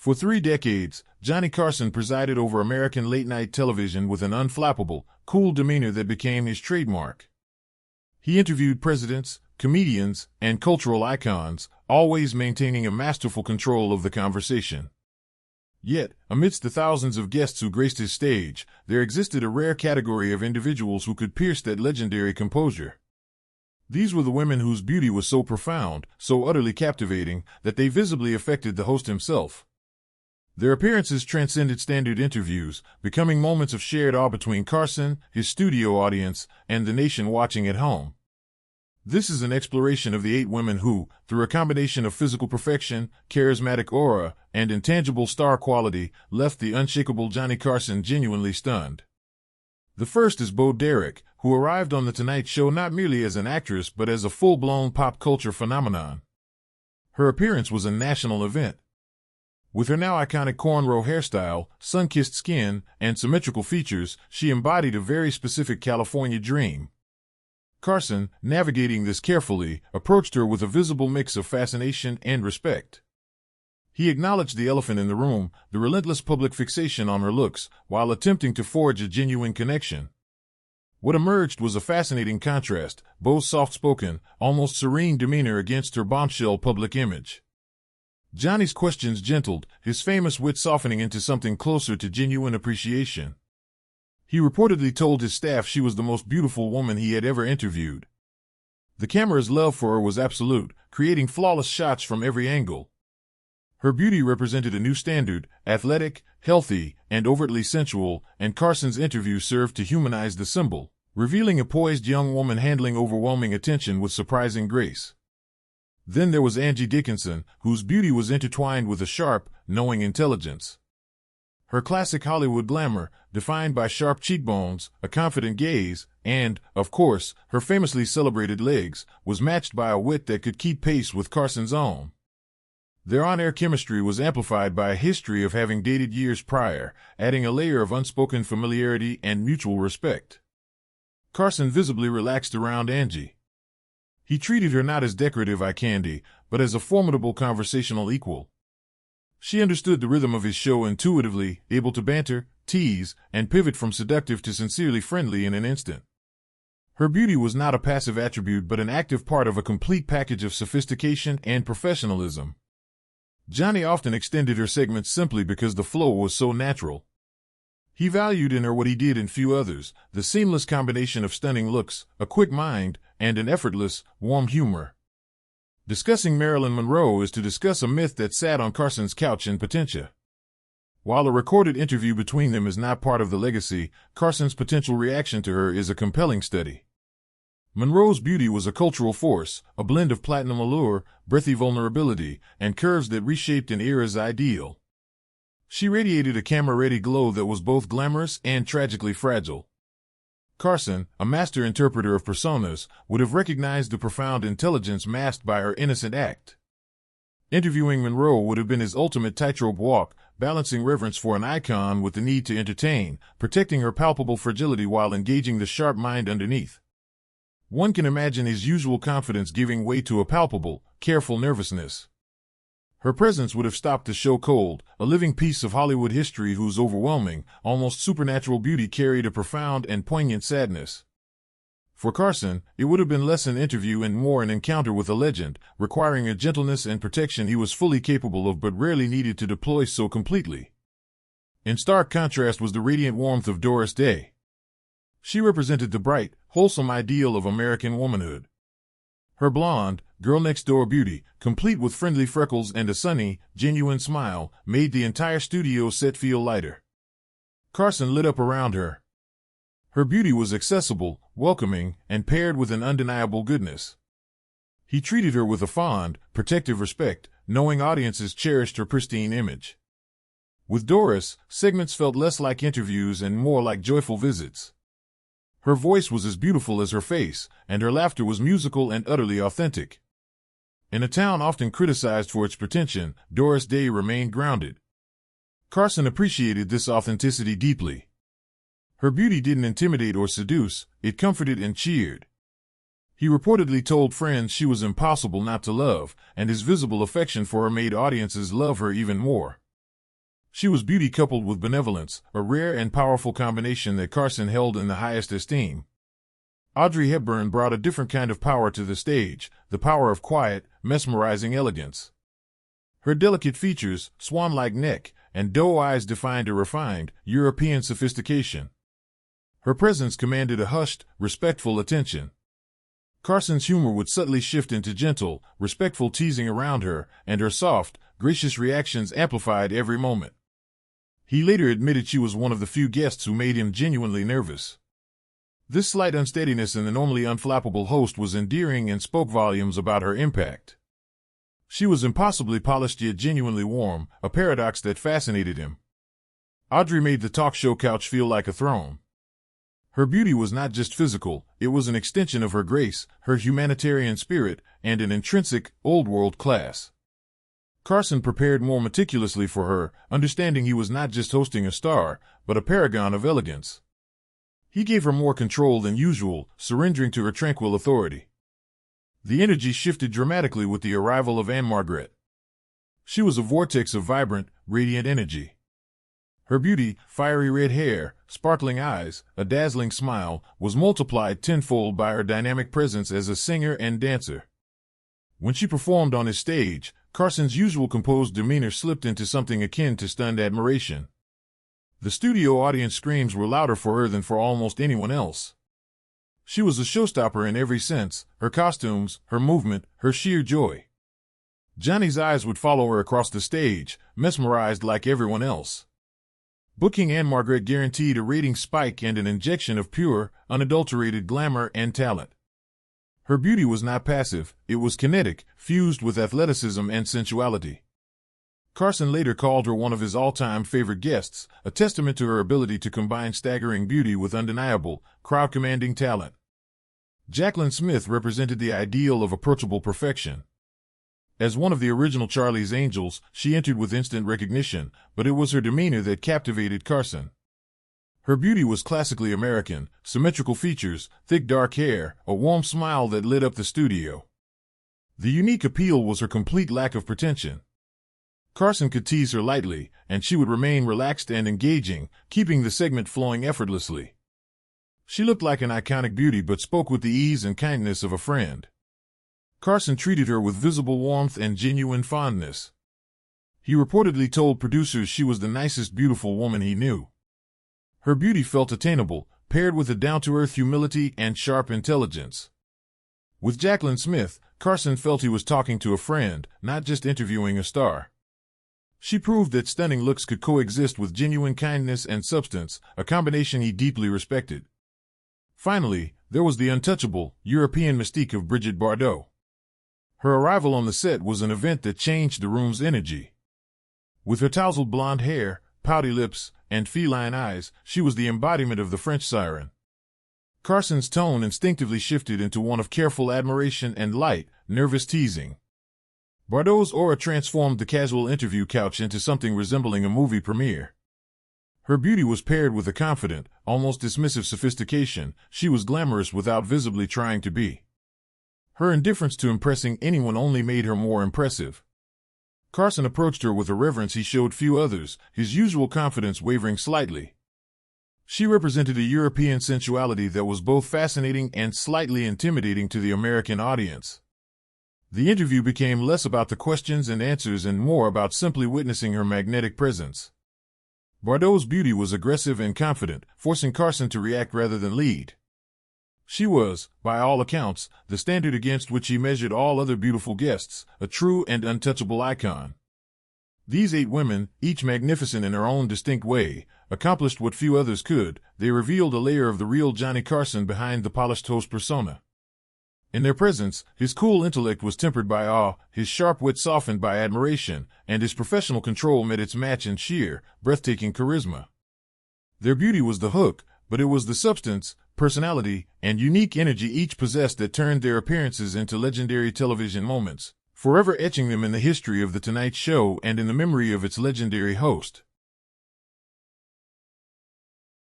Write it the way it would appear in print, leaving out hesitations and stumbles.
For 3 decades, Johnny Carson presided over American late-night television with an unflappable, cool demeanor that became his trademark. He interviewed presidents, comedians, and cultural icons, always maintaining a masterful control of the conversation. Yet, amidst the thousands of guests who graced his stage, there existed a rare category of individuals who could pierce that legendary composure. These were the women whose beauty was so profound, so utterly captivating, that they visibly affected the host himself. Their appearances transcended standard interviews, becoming moments of shared awe between Carson, his studio audience, and the nation watching at home. This is an exploration of the 8 women who, through a combination of physical perfection, charismatic aura, and intangible star quality, left the unshakable Johnny Carson genuinely stunned. The first is Bo Derek, who arrived on The Tonight Show not merely as an actress but as a full-blown pop culture phenomenon. Her appearance was a national event. With her now iconic cornrow hairstyle, sun-kissed skin, and symmetrical features, she embodied a very specific California dream. Carson, navigating this carefully, approached her with a visible mix of fascination and respect. He acknowledged the elephant in the room, the relentless public fixation on her looks, while attempting to forge a genuine connection. What emerged was a fascinating contrast, Bo's soft-spoken, almost serene demeanor against her bombshell public image. Johnny's questions gentled, his famous wit softening into something closer to genuine appreciation. He reportedly told his staff she was the most beautiful woman he had ever interviewed. The camera's love for her was absolute, creating flawless shots from every angle. Her beauty represented a new standard, athletic, healthy, and overtly sensual, and Carson's interview served to humanize the symbol, revealing a poised young woman handling overwhelming attention with surprising grace. Then there was Angie Dickinson, whose beauty was intertwined with a sharp, knowing intelligence. Her classic Hollywood glamour, defined by sharp cheekbones, a confident gaze, and, of course, her famously celebrated legs, was matched by a wit that could keep pace with Carson's own. Their on-air chemistry was amplified by a history of having dated years prior, adding a layer of unspoken familiarity and mutual respect. Carson visibly relaxed around Angie. He treated her not as decorative eye candy, but as a formidable conversational equal. She understood the rhythm of his show intuitively, able to banter, tease, and pivot from seductive to sincerely friendly in an instant. Her beauty was not a passive attribute but an active part of a complete package of sophistication and professionalism. Johnny often extended her segments simply because the flow was so natural. He valued in her what he did in few others, the seamless combination of stunning looks, a quick mind, and an effortless, warm humor. Discussing Marilyn Monroe is to discuss a myth that sat on Carson's couch in Potentia. While a recorded interview between them is not part of the legacy, Carson's potential reaction to her is a compelling study. Monroe's beauty was a cultural force, a blend of platinum allure, breathy vulnerability, and curves that reshaped an era's ideal. She radiated a camera-ready glow that was both glamorous and tragically fragile. Carson, a master interpreter of personas, would have recognized the profound intelligence masked by her innocent act. Interviewing Monroe would have been his ultimate tightrope walk, balancing reverence for an icon with the need to entertain, protecting her palpable fragility while engaging the sharp mind underneath. One can imagine his usual confidence giving way to a palpable, careful nervousness. Her presence would have stopped the show cold, a living piece of Hollywood history whose overwhelming, almost supernatural beauty carried a profound and poignant sadness. For Carson, it would have been less an interview and more an encounter with a legend, requiring a gentleness and protection he was fully capable of but rarely needed to deploy so completely. In stark contrast was the radiant warmth of Doris Day. She represented the bright, wholesome ideal of American womanhood. Her blonde, girl-next-door beauty, complete with friendly freckles and a sunny, genuine smile, made the entire studio set feel lighter. Carson lit up around her. Her beauty was accessible, welcoming, and paired with an undeniable goodness. He treated her with a fond, protective respect, knowing audiences cherished her pristine image. With Doris, segments felt less like interviews and more like joyful visits. Her voice was as beautiful as her face, and her laughter was musical and utterly authentic. In a town often criticized for its pretension, Doris Day remained grounded. Carson appreciated this authenticity deeply. Her beauty didn't intimidate or seduce, it comforted and cheered. He reportedly told friends she was impossible not to love, and his visible affection for her made audiences love her even more. She was beauty coupled with benevolence, a rare and powerful combination that Carson held in the highest esteem. Audrey Hepburn brought a different kind of power to the stage, the power of quiet, mesmerizing elegance. Her delicate features, swan-like neck, and doe eyes defined a refined, European sophistication. Her presence commanded a hushed, respectful attention. Carson's humor would subtly shift into gentle, respectful teasing around her, and her soft, gracious reactions amplified every moment. He later admitted she was one of the few guests who made him genuinely nervous. This slight unsteadiness in the normally unflappable host was endearing and spoke volumes about her impact. She was impossibly polished yet genuinely warm, a paradox that fascinated him. Audrey made the talk show couch feel like a throne. Her beauty was not just physical, it was an extension of her grace, her humanitarian spirit, and an intrinsic, old-world class. Carson prepared more meticulously for her, understanding he was not just hosting a star, but a paragon of elegance. He gave her more control than usual, surrendering to her tranquil authority. The energy shifted dramatically with the arrival of Anne-Margret. She was a vortex of vibrant, radiant energy. Her beauty, fiery red hair, sparkling eyes, a dazzling smile, was multiplied tenfold by her dynamic presence as a singer and dancer. When she performed on his stage, Carson's usual composed demeanor slipped into something akin to stunned admiration. The studio audience screams were louder for her than for almost anyone else. She was a showstopper in every sense, her costumes, her movement, her sheer joy. Johnny's eyes would follow her across the stage, mesmerized like everyone else. Booking Anne-Margret guaranteed a rating spike and an injection of pure, unadulterated glamour and talent. Her beauty was not passive, it was kinetic, fused with athleticism and sensuality. Carson later called her one of his all-time favorite guests, a testament to her ability to combine staggering beauty with undeniable, crowd-commanding talent. Jaclyn Smith represented the ideal of approachable perfection. As one of the original Charlie's Angels, she entered with instant recognition, but it was her demeanor that captivated Carson. Her beauty was classically American, symmetrical features, thick dark hair, a warm smile that lit up the studio. The unique appeal was her complete lack of pretension. Carson could tease her lightly, and she would remain relaxed and engaging, keeping the segment flowing effortlessly. She looked like an iconic beauty but spoke with the ease and kindness of a friend. Carson treated her with visible warmth and genuine fondness. He reportedly told producers she was the nicest beautiful woman he knew. Her beauty felt attainable, paired with a down-to-earth humility and sharp intelligence. With Jaclyn Smith, Carson felt he was talking to a friend, not just interviewing a star. She proved that stunning looks could coexist with genuine kindness and substance, a combination he deeply respected. Finally, there was the untouchable, European mystique of Brigitte Bardot. Her arrival on the set was an event that changed the room's energy. With her tousled blonde hair, pouty lips, and feline eyes, she was the embodiment of the French siren. Carson's tone instinctively shifted into one of careful admiration and light, nervous teasing. Bardot's aura transformed the casual interview couch into something resembling a movie premiere. Her beauty was paired with a confident, almost dismissive sophistication. She was glamorous without visibly trying to be. Her indifference to impressing anyone only made her more impressive. Carson approached her with a reverence he showed few others, his usual confidence wavering slightly. She represented a European sensuality that was both fascinating and slightly intimidating to the American audience. The interview became less about the questions and answers and more about simply witnessing her magnetic presence. Bardot's beauty was aggressive and confident, forcing Carson to react rather than lead. She was, by all accounts, the standard against which he measured all other beautiful guests, a true and untouchable icon. These 8 women, each magnificent in her own distinct way, accomplished what few others could. They revealed a layer of the real Johnny Carson behind the polished host persona. In their presence, his cool intellect was tempered by awe, his sharp wit softened by admiration, and his professional control met its match in sheer, breathtaking charisma. Their beauty was the hook, but it was the substance, personality, and unique energy each possessed that turned their appearances into legendary television moments, forever etching them in the history of The Tonight Show and in the memory of its legendary host.